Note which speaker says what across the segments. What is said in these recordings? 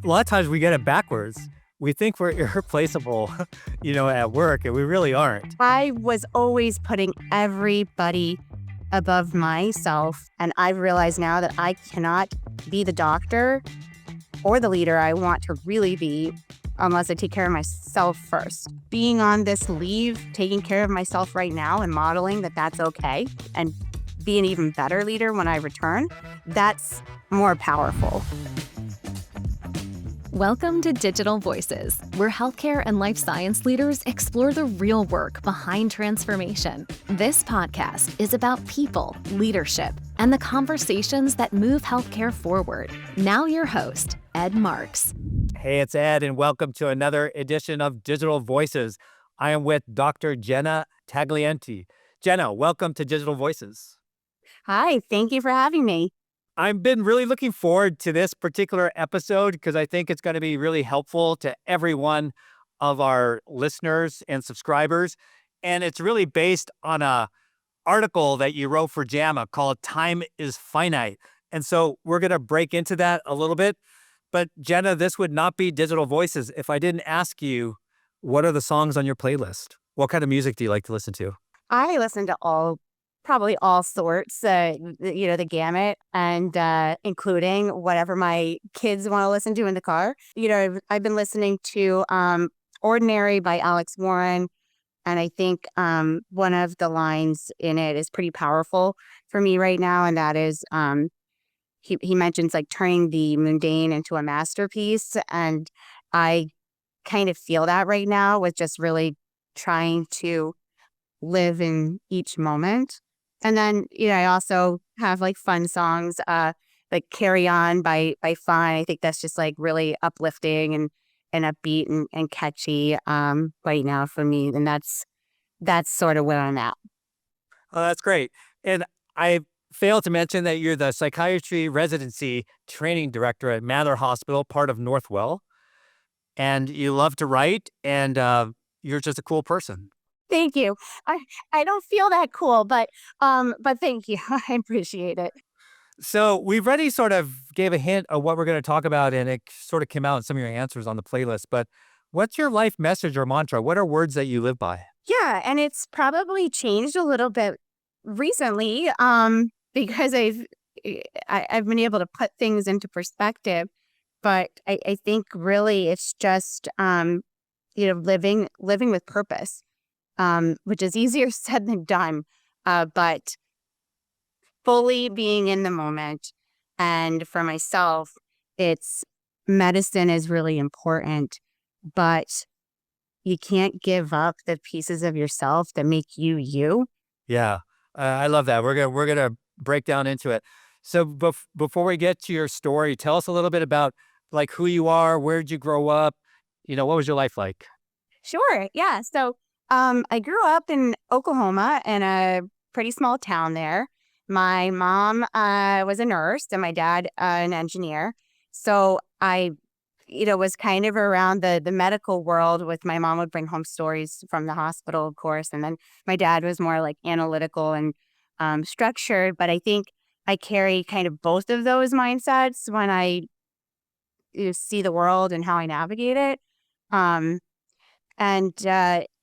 Speaker 1: A lot of times we get it backwards. We think we're irreplaceable, at work, and we really aren't.
Speaker 2: I was always putting everybody above myself, and I've realized now that I cannot be the doctor or the leader I want to really be unless I take care of myself first. Being on this leave, taking care of myself right now and modeling that that's okay, and be an even better leader when I return, that's more powerful.
Speaker 3: Welcome to Digital Voices, where healthcare and life science leaders explore the real work behind transformation. This podcast is about people, leadership, and the conversations that move healthcare forward. Now your host, Ed Marx.
Speaker 1: Hey, it's Ed, and welcome to another edition of Digital Voices. I am with Dr. Jenna Taglienti. Jenna, welcome to Digital Voices.
Speaker 2: Hi, thank you for having me.
Speaker 1: I've been really looking forward to this particular episode because I think it's going to be really helpful to every one of our listeners and subscribers. And it's really based on an article that you wrote for JAMA called Time is Finite. And so we're going to break into that a little bit. But Jenna, this would not be Digital Voices if I didn't ask you, what are the songs on your playlist? What kind of music do you like to listen to?
Speaker 2: I listen to probably all sorts, the gamut, and including whatever my kids want to listen to in the car. I've been listening to Ordinary by Alex Warren, and I think one of the lines in it is pretty powerful for me right now, and that is he mentions like turning the mundane into a masterpiece, and I kind of feel that right now with just really trying to live in each moment. And then, I also have like fun songs, like Carry On by Fun. I think that's just like really uplifting and upbeat and catchy right now for me. And that's sort of where I'm at.
Speaker 1: Oh, that's great. And I failed to mention that you're the Psychiatry Residency Training Director at Mather Hospital, part of Northwell. And you love to write, and you're just a cool person.
Speaker 2: Thank you. I don't feel that cool, but thank you. I appreciate it.
Speaker 1: So we've already sort of gave a hint of what we're going to talk about, and it sort of came out in some of your answers on the playlist. But what's your life message or mantra? What are words that you live by?
Speaker 2: Yeah, and it's probably changed a little bit recently because I've been able to put things into perspective. But I think really it's just living with purpose. Which is easier said than done, but fully being in the moment. And for myself, medicine is really important, but you can't give up the pieces of yourself that make you you.
Speaker 1: Yeah, I love that. We're gonna break down into it. So before we get to your story, tell us a little bit about like who you are, where did you grow up, what was your life like?
Speaker 2: Sure. Yeah. So I grew up in Oklahoma in a pretty small town there. My mom was a nurse and my dad an engineer. So I, was kind of around the medical world. With my mom would bring home stories from the hospital, of course. And then my dad was more like analytical and structured. But I think I carry kind of both of those mindsets when I see the world and how I navigate it.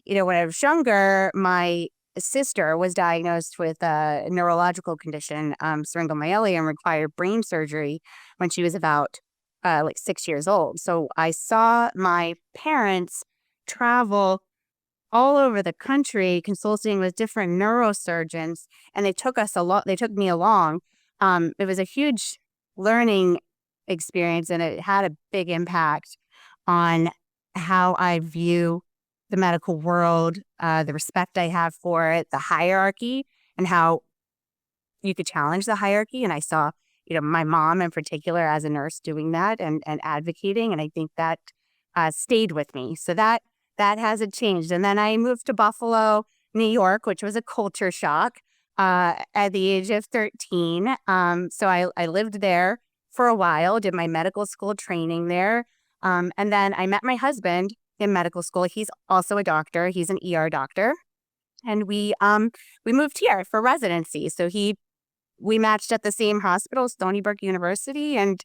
Speaker 2: When I was younger, my sister was diagnosed with a neurological condition, syringomyelia, and required brain surgery when she was about 6 years old. So I saw my parents travel all over the country consulting with different neurosurgeons, and they took me along. It was a huge learning experience, and it had a big impact on how I view the medical world, the respect I have for it, the hierarchy, and how you could challenge the hierarchy. And I saw, my mom in particular as a nurse doing that and advocating. And I think that stayed with me. So that hasn't changed. And then I moved to Buffalo, New York, which was a culture shock at the age of 13. So I lived there for a while, did my medical school training there. And then I met my husband in medical school. He's also a doctor. He's an ER doctor. And we moved here for residency. So he we matched at the same hospital, Stony Brook University, and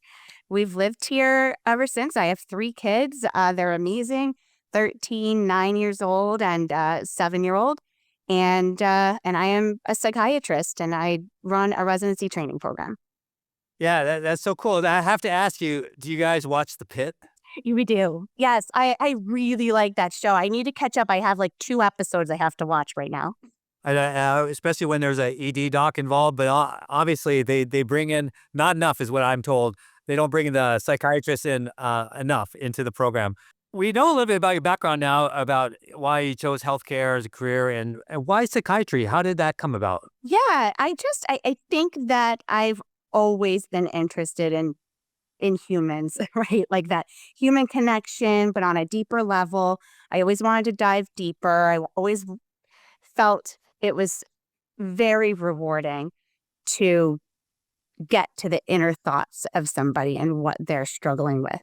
Speaker 2: we've lived here ever since. I have 3 kids. They're amazing, 13, 9 years old, and 7-year-old. And I am a psychiatrist, and I run a residency training program.
Speaker 1: Yeah, that's so cool. I have to ask you, do you guys watch The Pit?
Speaker 2: We do. Yes, I really like that show. I need to catch up. I have like 2 episodes I have to watch right now.
Speaker 1: Especially when there's a ED doc involved, but obviously they bring in not enough is what I'm told. They don't bring the psychiatrists in enough into the program. We know a little bit about your background now, about why you chose healthcare as a career and why psychiatry. How did that come about?
Speaker 2: Yeah, I think that I've always been interested in humans, right? Like that human connection, but on a deeper level. I always wanted to dive deeper. I always felt it was very rewarding to get to the inner thoughts of somebody and what they're struggling with.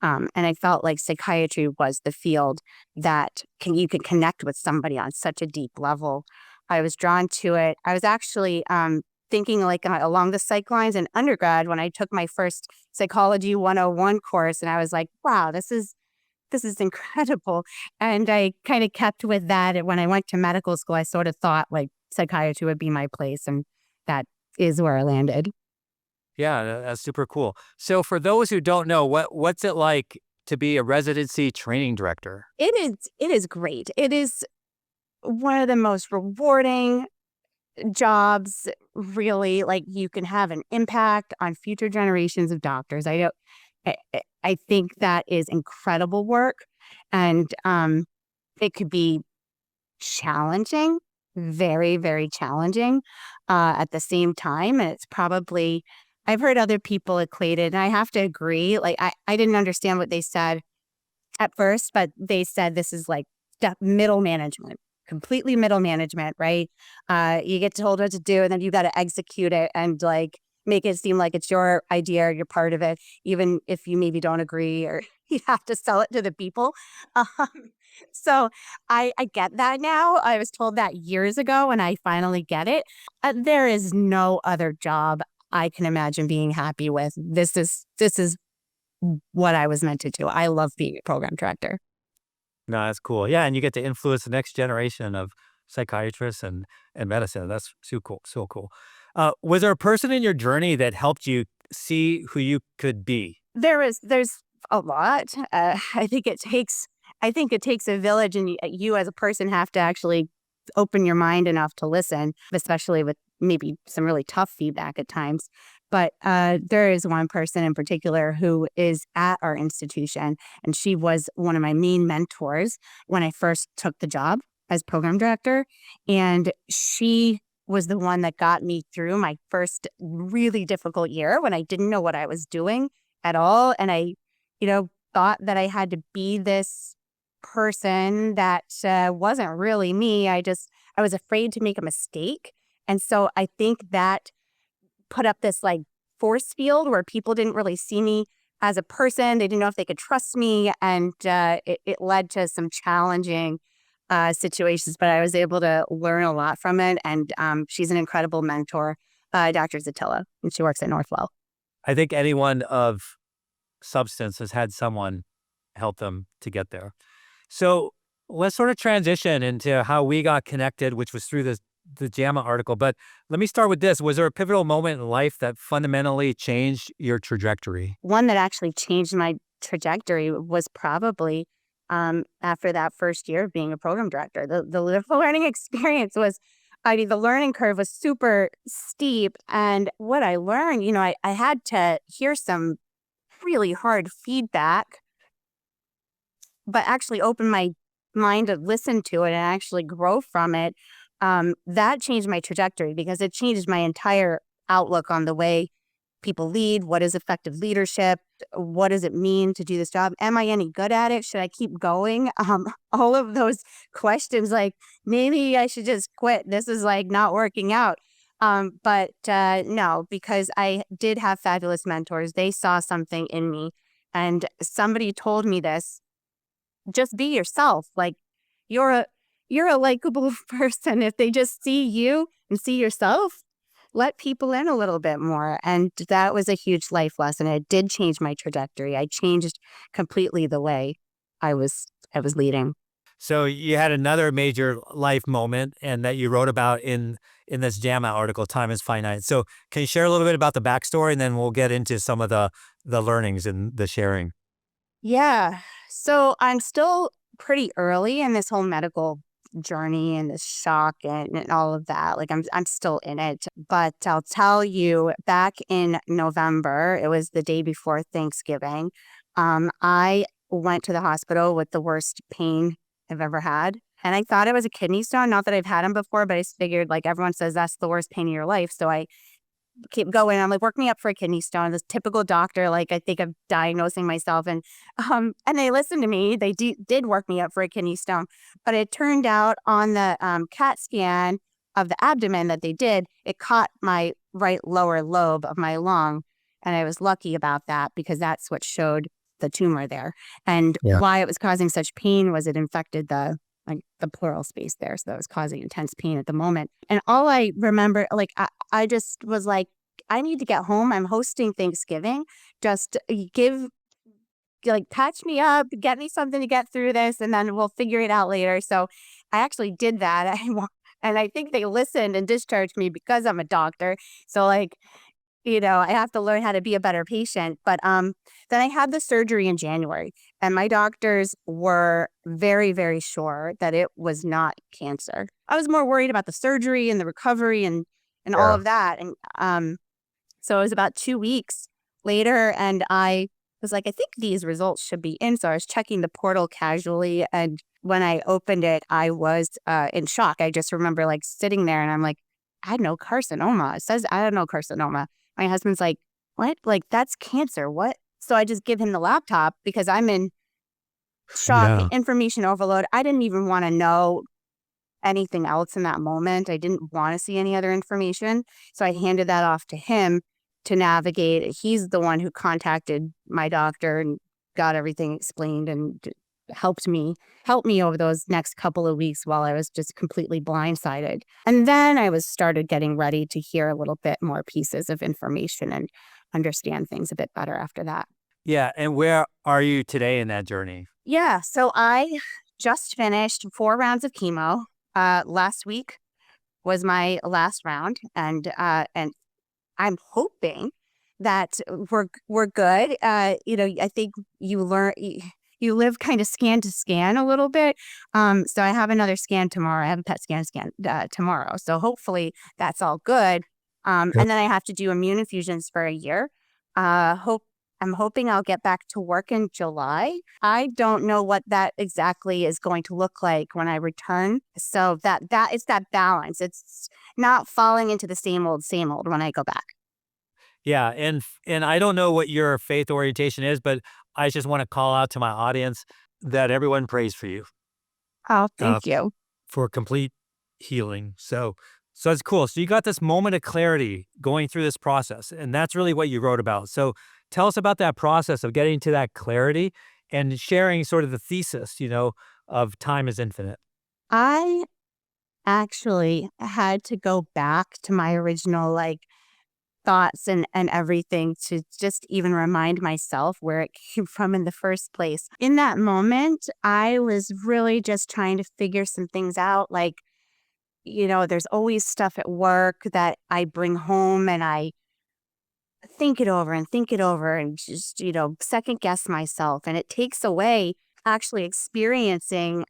Speaker 2: And I felt like psychiatry was the field that you can connect with somebody on such a deep level. I was drawn to it. I was actually thinking like along the psych lines in undergrad when I took my first Psychology 101 course, and I was like, wow, this is incredible. And I kind of kept with that. And when I went to medical school, I sort of thought like psychiatry would be my place, and that is where I landed.
Speaker 1: Yeah, that's super cool. So for those who don't know, what's it like to be a residency training director?
Speaker 2: It is great. It is one of the most rewarding jobs, really. Like, you can have an impact on future generations of doctors. I think that is incredible work, and it could be challenging, very, very challenging at the same time. And it's probably, I've heard other people equate it, and I have to agree. Like, I didn't understand what they said at first, but they said this is like middle management, completely middle management, right? You get told what to do, and then you got to execute it and like make it seem like it's your idea, you're part of it, even if you maybe don't agree, or you have to sell it to the people. Um, so I get that now. I was told that years ago, and I finally get it. There is no other job I can imagine being happy with. This is what I was meant to do. I love being a program director.
Speaker 1: No, that's cool. Yeah, and you get to influence the next generation of psychiatrists and medicine. That's so cool. So cool. Was there a person in your journey that helped you see who you could be?
Speaker 2: There's a lot. I think it takes a village, and you as a person have to actually open your mind enough to listen, especially with maybe some really tough feedback at times. But there is one person in particular who is at our institution, and she was one of my main mentors when I first took the job as program director. And she was the one that got me through my first really difficult year when I didn't know what I was doing at all. And I, thought that I had to be this person that wasn't really me. I was afraid to make a mistake. And so I think that put up this like force field where people didn't really see me as a person. They didn't know if they could trust me. And it led to some challenging situations, but I was able to learn a lot from it. And she's an incredible mentor, Dr. Zatilla, and she works at Northwell.
Speaker 1: I think anyone of substance has had someone help them to get there. So let's sort of transition into how we got connected, which was through the JAMA article. But let me start with this. Was there a pivotal moment in life that fundamentally changed your trajectory?
Speaker 2: One that actually changed my trajectory was probably after that first year of being a program director. The learning experience was, the learning curve was super steep. And what I learned, I had to hear some really hard feedback, but actually open my mind to listen to it and actually grow from it. That changed my trajectory because it changed my entire outlook on the way people lead. What is effective leadership? What does it mean to do this job? Am I any good at it? Should I keep going? All of those questions, like maybe I should just quit. This is like not working out. But no, because I did have fabulous mentors. They saw something in me, and somebody told me this: just be yourself. Like, you're a likable person. If they just see you and see yourself, let people in a little bit more. And that was a huge life lesson. It did change my trajectory. I changed completely the way I was leading.
Speaker 1: So you had another major life moment, and that you wrote about in this JAMA article, Time is Finite. So can you share a little bit about the backstory, and then we'll get into some of the learnings and the sharing?
Speaker 2: Yeah. So I'm still pretty early in this whole medical journey and this shock and all of that. Like I'm still in it. But I'll tell you, back in November, it was the day before Thanksgiving. I went to the hospital with the worst pain I've ever had. And I thought it was a kidney stone. Not that I've had them before, but I just figured, like, everyone says that's the worst pain in your life. So I keep going. I'm like, work me up for a kidney stone. This typical doctor, like, I think I'm diagnosing myself, and they listened to me. They did work me up for a kidney stone, but it turned out on the CAT scan of the abdomen that they did, it caught my right lower lobe of my lung, and I was lucky about that because that's what showed the tumor there. And
Speaker 1: Yeah.
Speaker 2: why it was causing such pain was it infected the pleural space there. So that was causing intense pain at the moment. And all I remember, like, I just was like, I need to get home. I'm hosting Thanksgiving. Just patch me up, get me something to get through this, and then we'll figure it out later. So I actually did that. And I think they listened and discharged me because I'm a doctor. So, like, I have to learn how to be a better patient. But then I had the surgery in January, and my doctors were very, very sure that it was not cancer. I was more worried about the surgery and the recovery and all
Speaker 1: Yeah.
Speaker 2: of that. And so it was about 2 weeks later, and I was like, I think these results should be in. So I was checking the portal casually, and when I opened it, I was in shock. I just remember, like, sitting there, and I'm like, adenocarcinoma. It says adenocarcinoma. My husband's like, what? Like, that's cancer. What? So I just give him the laptop because I'm in shock,
Speaker 1: Yeah.
Speaker 2: information overload. I didn't even want to know anything else in that moment. I didn't want to see any other information. So I handed that off to him to navigate. He's the one who contacted my doctor and got everything explained and helped me over those next couple of weeks while I was just completely blindsided. And then I started getting ready to hear a little bit more pieces of information and understand things a bit better after that.
Speaker 1: Yeah. And where are you today in that journey?
Speaker 2: Yeah, so I just finished 4 rounds of chemo. Last week was my last round, and I'm hoping that we're good. I think you live kind of scan to scan a little bit. So I have another scan tomorrow. I have a PET scan tomorrow. So hopefully that's all good.
Speaker 1: Good.
Speaker 2: And then I have to do immune infusions for a year. I'm hoping I'll get back to work in July. I don't know what that exactly is going to look like when I return. So that it's that balance. It's not falling into the same old when I go back.
Speaker 1: Yeah, and I don't know what your faith orientation is, but I just want to call out to my audience that everyone prays for you
Speaker 2: Oh,
Speaker 1: uh,
Speaker 2: thank you.
Speaker 1: for complete healing. So it's cool. So you got this moment of clarity going through this process, and that's really what you wrote about. So tell us about that process of getting to that clarity and sharing sort of the thesis, of time is infinite.
Speaker 2: I actually had to go back to my original, like, thoughts and everything to just even remind myself where it came from in the first place. In that moment, I was really just trying to figure some things out. Like, there's always stuff at work that I bring home and I think it over and just, second guess myself. And it takes away actually experiencing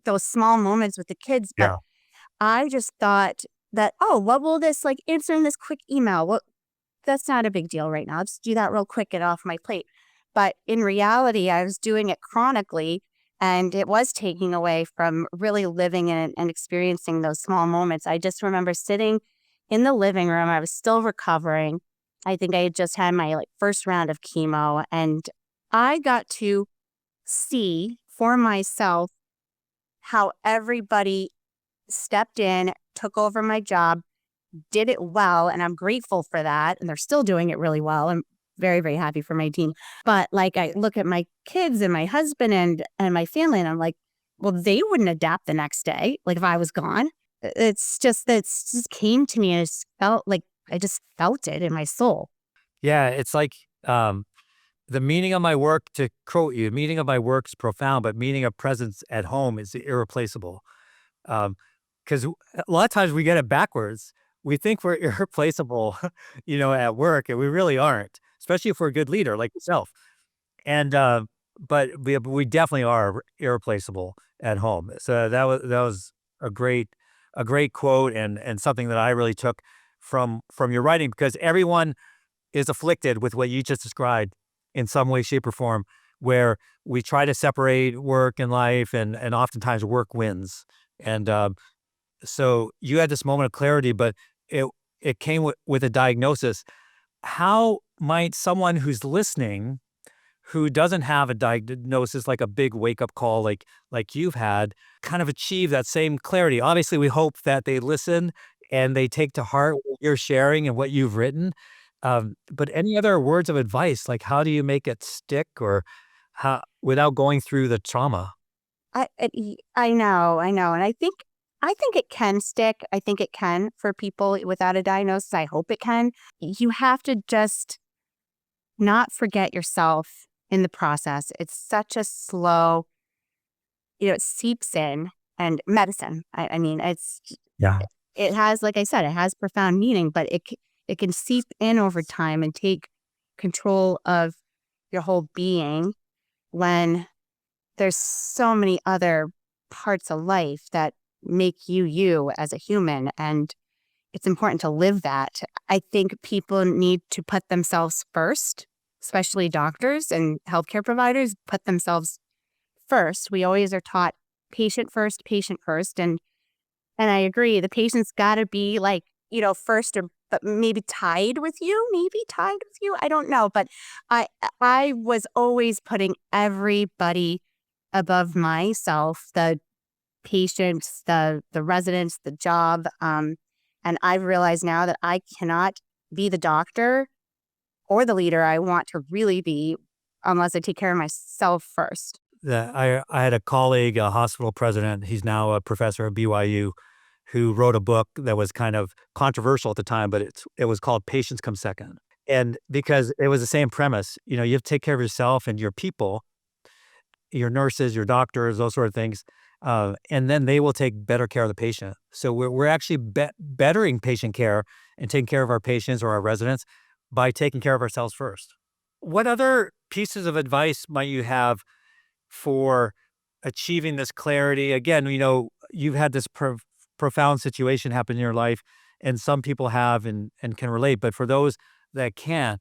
Speaker 2: those small moments with the kids. But
Speaker 1: Yeah.
Speaker 2: I just thought that, oh, what will this, like, answering this quick email? What That's not a big deal right now. I'll just do that real quick, get off my plate. But in reality, I was doing it chronically, and it was taking away from really living in and experiencing those small moments. I just remember sitting in the living room. I was still recovering. I think I had just had my, like, first round of chemo, and I got to see for myself how everybody stepped in, took over my job, did it well, and I'm grateful for that, and they're still doing it really well. I'm very, very happy for my team. But, like, I look at my kids and my husband and my family, and I'm like, well, they wouldn't adapt the next day, like, if I was gone. it's just that it just came to me and I just felt it in my soul.
Speaker 1: Yeah, it's like the meaning of my work, to quote you, meaning of my work is profound, but meaning of presence at home is irreplaceable. Because a lot of times we get it backwards. We think we're irreplaceable, at work, and we really aren't, especially if we're a good leader like yourself. And but we definitely are irreplaceable at home. So that was a great a great quote, and something that I really took from your writing, because everyone is afflicted with what you just described in some way, shape, or form, where we try to separate work and life, and oftentimes work wins. And so you had this moment of clarity, but it it came with a diagnosis. How might someone who's listening, who doesn't have a diagnosis, like a big wake up call, like you've had, kind of achieve that same clarity? Obviously, we hope that they listen and they take to heart what you're sharing and what you've written. But any other words of advice, like how do you make it stick, or how without going through the trauma?
Speaker 2: I know, and I think it can stick. I think it can for people without a diagnosis. I hope it can. You have to just not forget yourself in the process. It's such a slow, it seeps in, and medicine. I mean,
Speaker 1: Yeah.
Speaker 2: it has, like I said, it has profound meaning, but it can seep in over time and take control of your whole being when there's so many other parts of life that make you you as a human, and it's important to live that. I think people need to put themselves first, especially doctors and healthcare providers put themselves first. We always are taught patient first, and I agree. The patient's got to be like, first, or but maybe tied with you. I don't know, but I I was always putting everybody above myself, the patients, the residents, the job. And I've realized now that I cannot be the doctor or the leader I want to really be unless I take care of myself first.
Speaker 1: I had a colleague, a hospital president, he's now a professor at BYU, who wrote a book that was kind of controversial at the time, but it was called Patients Come Second. And because it was the same premise, you have to take care of yourself and your people, your nurses, your doctors, those sort of things, and then they will take better care of the patient. So we're actually bettering patient care and taking care of our patients or our residents by taking care of ourselves first. What other pieces of advice might you have for achieving this clarity? Again, you've had this profound situation happen in your life, and some people have and can relate. But for those that can't,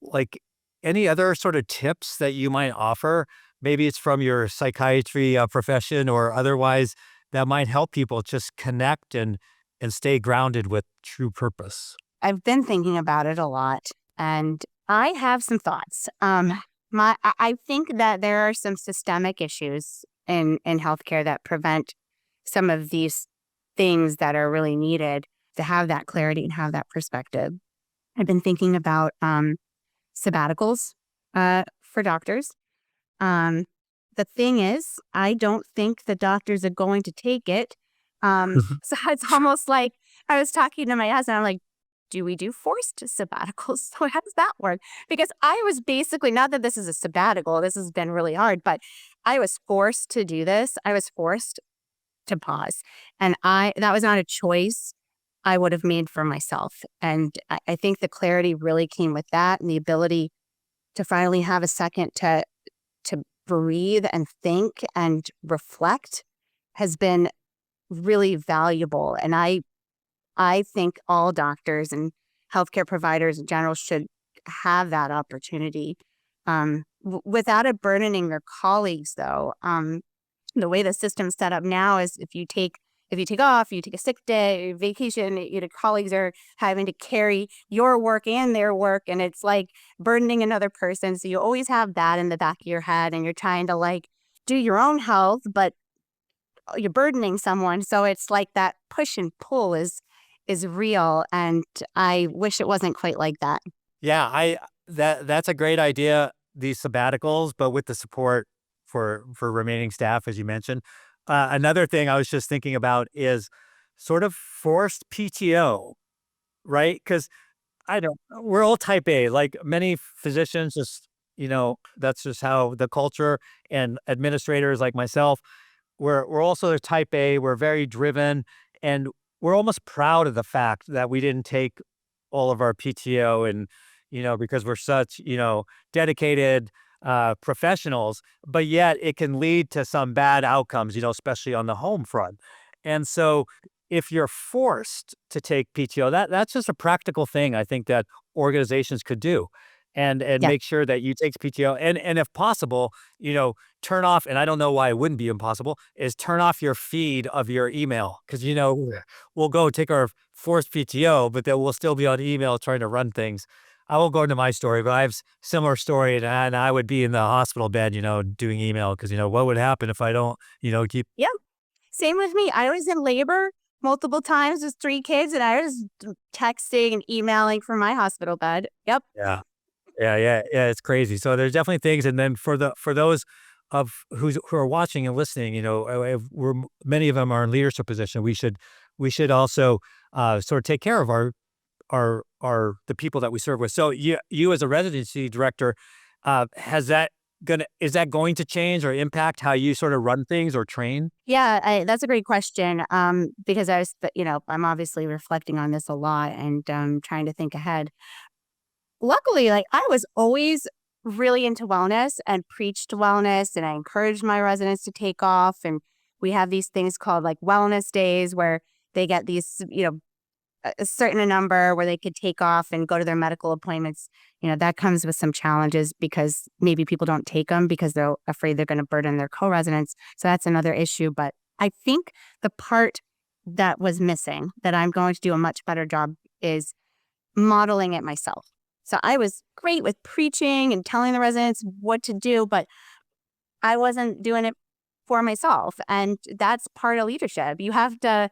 Speaker 1: like, any other sort of tips that you might offer, maybe it's from your psychiatry profession or otherwise, that might help people just connect and stay grounded with true purpose.
Speaker 2: I've been thinking about it a lot, and I have some thoughts. I think that there are some systemic issues in healthcare that prevent some of these things that are really needed to have that clarity and have that perspective. I've been thinking about sabbaticals for doctors. Um, the thing is, I don't think the doctors are going to take it. So it's almost like I was talking to my husband. I'm like, do we do forced sabbaticals? So how does that work? Because I was basically, not that this is a sabbatical, this has been really hard, but I was forced to do this. I was forced to pause. And that was not a choice I would have made for myself. And I think the clarity really came with that, and the ability to finally have a second to breathe and think and reflect has been really valuable. And I think all doctors and healthcare providers in general should have that opportunity, without it burdening their colleagues, though. The way the system's set up now is if you take off, you take a sick day, vacation, colleagues are having to carry your work and their work, and it's like burdening another person. So you always have that in the back of your head, and you're trying to like do your own health, but you're burdening someone. So it's like that push and pull is real, and I wish it wasn't quite like that.
Speaker 1: Yeah, that's a great idea, these sabbaticals, but with the support for remaining staff, as you mentioned. Another thing I was just thinking about is sort of forced PTO, right? Because we're all type A, like many physicians, just, that's just how the culture, and administrators like myself, we're also the type A. We're very driven, and we're almost proud of the fact that we didn't take all of our PTO, and because we're such dedicated professionals. But yet it can lead to some bad outcomes, especially on the home front. And so if you're forced to take PTO, that's just a practical thing I think that organizations could do, and
Speaker 2: Yeah.
Speaker 1: make sure that you take PTO, and if possible, turn off, and I don't know why it wouldn't be impossible, is turn off your feed of your email. Because we'll go take our forced PTO, but then we'll still be on email trying to run things. I won't go into my story, but I have similar story, and I would be in the hospital bed, doing email, because what would happen if I don't, keep.
Speaker 2: Yeah. Same with me. I was in labor multiple times with 3 kids, and I was texting and emailing from my hospital bed. Yep.
Speaker 1: Yeah. Yeah, yeah, yeah, it's crazy. So there's definitely things, and then for those who are watching and listening, many of them are in leadership position. We should also sort of take care of our the people that we serve with. So you as a residency director, is that going to change or impact how you sort of run things or train?
Speaker 2: Yeah, that's a great question. Because I'm obviously reflecting on this a lot and trying to think ahead. Luckily, like I was always really into wellness and preached wellness, and I encouraged my residents to take off. And we have these things called like wellness days where they get these, a certain number where they could take off and go to their medical appointments. That comes with some challenges because maybe people don't take them because they're afraid they're going to burden their co-residents. So that's another issue. But I think the part that was missing that I'm going to do a much better job is modeling it myself. So I was great with preaching and telling the residents what to do, but I wasn't doing it for myself. And that's part of leadership. You have to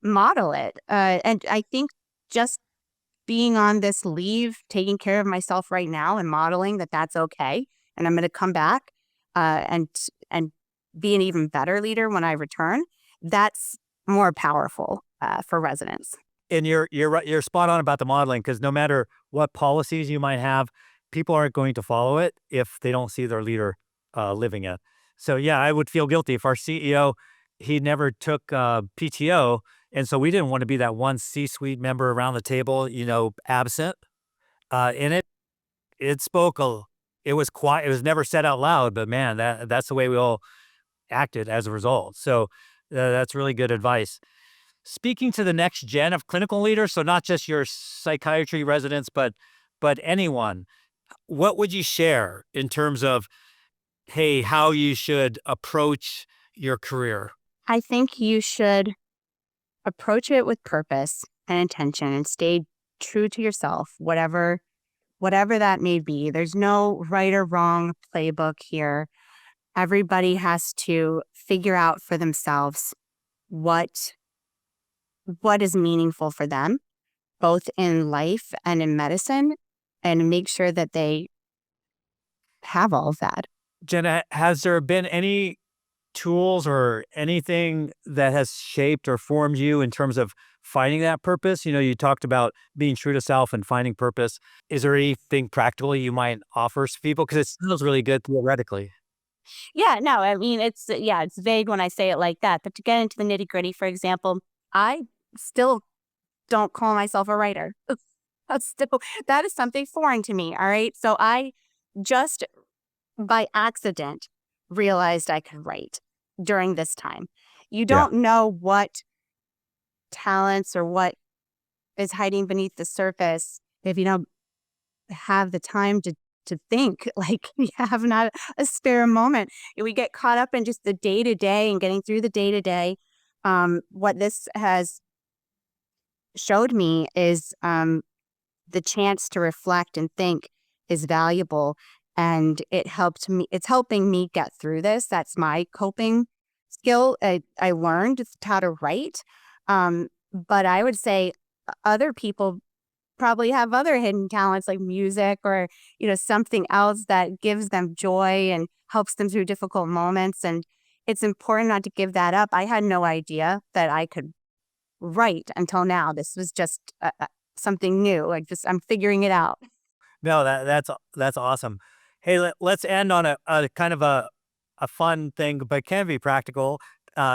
Speaker 2: model it. And I think just being on this leave, taking care of myself right now and modeling that that's okay. And I'm going to come back and be an even better leader when I return. That's more powerful for residents.
Speaker 1: And you're right, you're spot on about the modeling, because no matter what policies you might have, people aren't going to follow it if they don't see their leader living it. So yeah, I would feel guilty if our CEO, he never took PTO, and so we didn't want to be that one C-suite member around the table, absent. In it spoke a, it was quiet. It was never said out loud, but man, that's the way we all acted as a result. So that's really good advice. Speaking to the next gen of clinical leaders, so not just your psychiatry residents, but anyone, what would you share in terms of, hey, how you should approach your career?
Speaker 2: I think you should approach it with purpose and intention and stay true to yourself, whatever that may be. There's no right or wrong playbook here. Everybody has to figure out for themselves what is meaningful for them, both in life and in medicine, and make sure that they have all of that.
Speaker 1: Jenna, has there been any tools or anything that has shaped or formed you in terms of finding that purpose? You talked about being true to self and finding purpose. Is there anything practically you might offer to people? Because it sounds really good theoretically.
Speaker 2: Yeah, no, I mean, it's vague when I say it like that. But to get into the nitty gritty, for example, I still don't call myself a writer. That is something foreign to me. All right. So I just by accident realized I could write during this time. You
Speaker 1: Yeah.
Speaker 2: don't know what talents or what is hiding beneath the surface if you don't have the time to think. Like you have not a spare moment. We get caught up in just the day to day and getting through the day to day. What this has showed me is the chance to reflect and think is valuable, and it's helping me get through this. That's my coping skill. I learned how to write, but I would say other people probably have other hidden talents like music or something else that gives them joy and helps them through difficult moments. And it's important not to give that up. I had no idea that I could right until now. This was just something new. I'm figuring it out.
Speaker 1: No, that's awesome. Hey, let's end on a kind of a fun thing, but can be practical.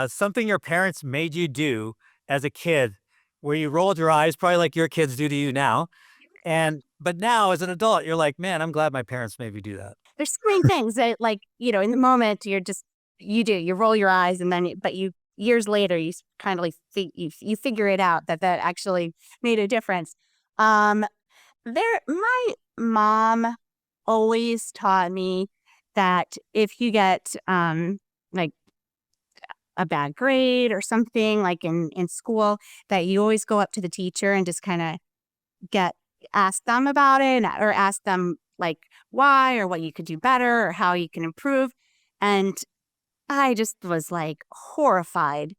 Speaker 1: Something your parents made you do as a kid, where you rolled your eyes, probably like your kids do to you now. But now as an adult, you're like, man, I'm glad my parents made me do that.
Speaker 2: There's so many things that, like, in the moment, you roll your eyes, and then, but years later, you kind of like you figure it out that actually made a difference. Um, my mom always taught me that if you get like a bad grade or something, like in school, that you always go up to the teacher and just kind of ask them about it, or ask them like why, or what you could do better, or how you can improve. And I just was like horrified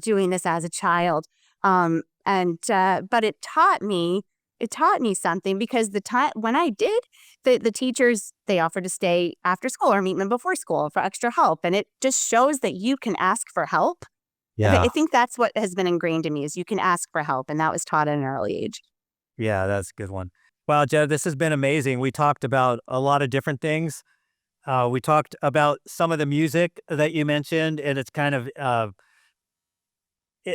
Speaker 2: doing this as a child. But it taught me something, because the time when I did, the teachers, they offered to stay after school or meet me before school for extra help. And it just shows that you can ask for help.
Speaker 1: Yeah.
Speaker 2: I think that's what has been ingrained in me, is you can ask for help. And that was taught at an early age.
Speaker 1: Yeah, that's a good one. Wow, Jed, this has been amazing. We talked about a lot of different things. We talked about some of the music that you mentioned, and it's kind of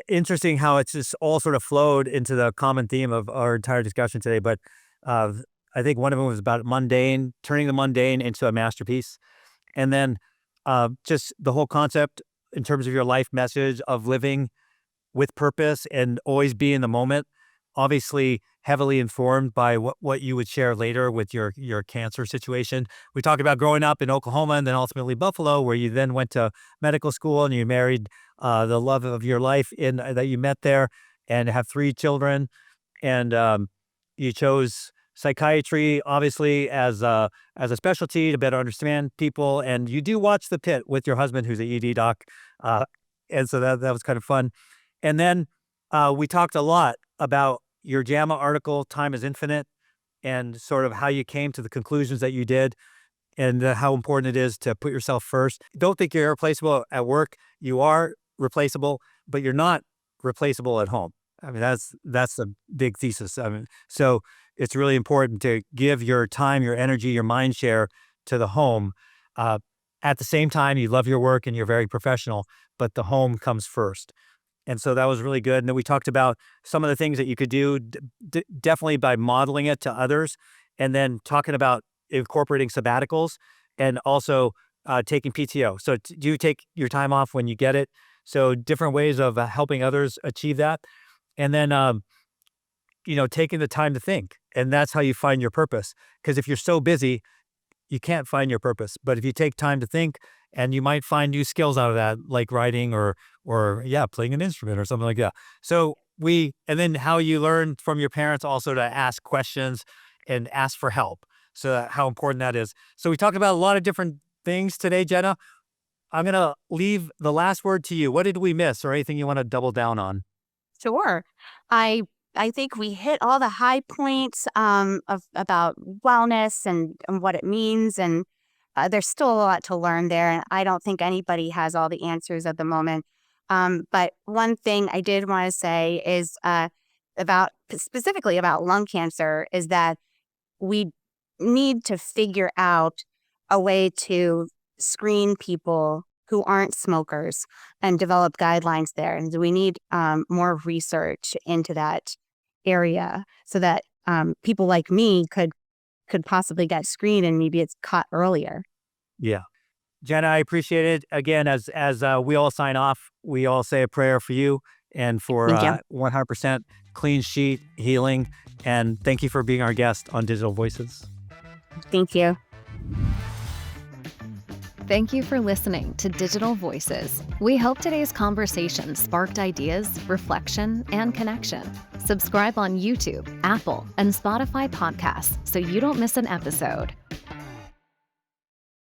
Speaker 1: interesting how it's just all sort of flowed into the common theme of our entire discussion today. But I think one of them was about mundane, turning the mundane into a masterpiece. And then just the whole concept in terms of your life message of living with purpose and always be in the moment, obviously heavily informed by what you would share later with your cancer situation. We talked about growing up in Oklahoma and then ultimately Buffalo, where you then went to medical school and you married the love of your life that you met there, and have 3 children. And you chose psychiatry, obviously, as a specialty to better understand people. And you do watch The Pit with your husband, who's an ED doc. And so that was kind of fun. And then we talked a lot about your JAMA article, Time is Infinite, and sort of how you came to the conclusions that you did, and how important it is to put yourself first. Don't think you're irreplaceable at work. You are replaceable, but you're not replaceable at home. I mean, that's a big thesis. I mean, so it's really important to give your time, your energy, your mind share to the home. At the same time, you love your work and you're very professional, but the home comes first. And so that was really good. And then we talked about some of the things that you could do, definitely by modeling it to others, and then talking about incorporating sabbaticals, and also taking PTO. So do you take your time off when you get it? So different ways of helping others achieve that. And then, taking the time to think. And that's how you find your purpose. Because if you're so busy, you can't find your purpose. But if you take time to think, and you might find new skills out of that, like writing or playing an instrument or something like that. So and then how you learn from your parents also to ask questions and ask for help. So how important that is. So we talked about a lot of different things today, Jenna. I'm going to leave the last word to you. What did we miss, or anything you want to double down on?
Speaker 2: Sure. I think we hit all the high points about wellness and what it means, and there's still a lot to learn there, and I don't think anybody has all the answers at the moment. But one thing I did want to say is specifically about lung cancer, is that we need to figure out a way to screen people who aren't smokers and develop guidelines there. And we need more research into that area, so that people like me could possibly get screened, and maybe it's caught earlier.
Speaker 1: Yeah. Jenna, I appreciate it. Again, as we all sign off, we all say a prayer for you and for 100% clean sheet healing. And thank you for being our guest on Digital Voices.
Speaker 2: Thank you.
Speaker 3: Thank you for listening to Digital Voices. We hope today's conversation sparked ideas, reflection, and connection. Subscribe on YouTube, Apple, and Spotify podcasts so you don't miss an episode.